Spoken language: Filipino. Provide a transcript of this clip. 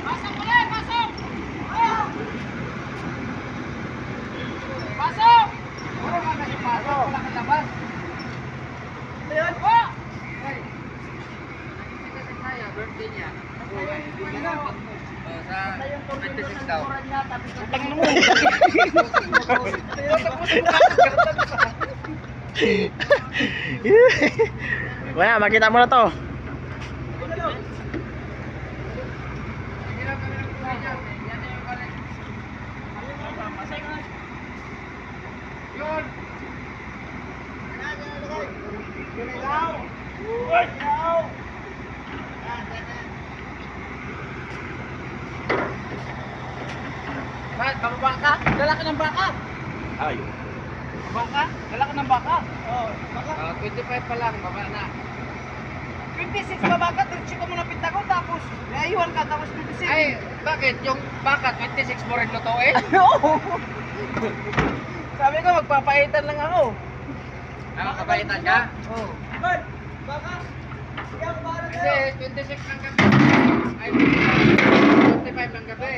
Pasok ulit, pasok! Pasok! Puro ka kasi pasok, wala kang labas. Ayun po! Kasi kaya, birthday niya. Sa 26 daw. Utang mo. Kuya, makita mo na to. Yun. Bakit? Bababa ka? Dala ka ng baka? Ay. Baka? Dala ka ng baka? Oo. Baka? 25 pa lang, baba na. 26 baba ka, diretso ka muna pintagon tapos naiwan ka tapos 26. Ay, bakit? Yung baka 26 mo rin lutuin? Oo. Sabi ko magpapaitan lang ako. Makakapaitan ka? Oo. Baka? Kasi 26 ng gabi. Ay, 25 ng gabi.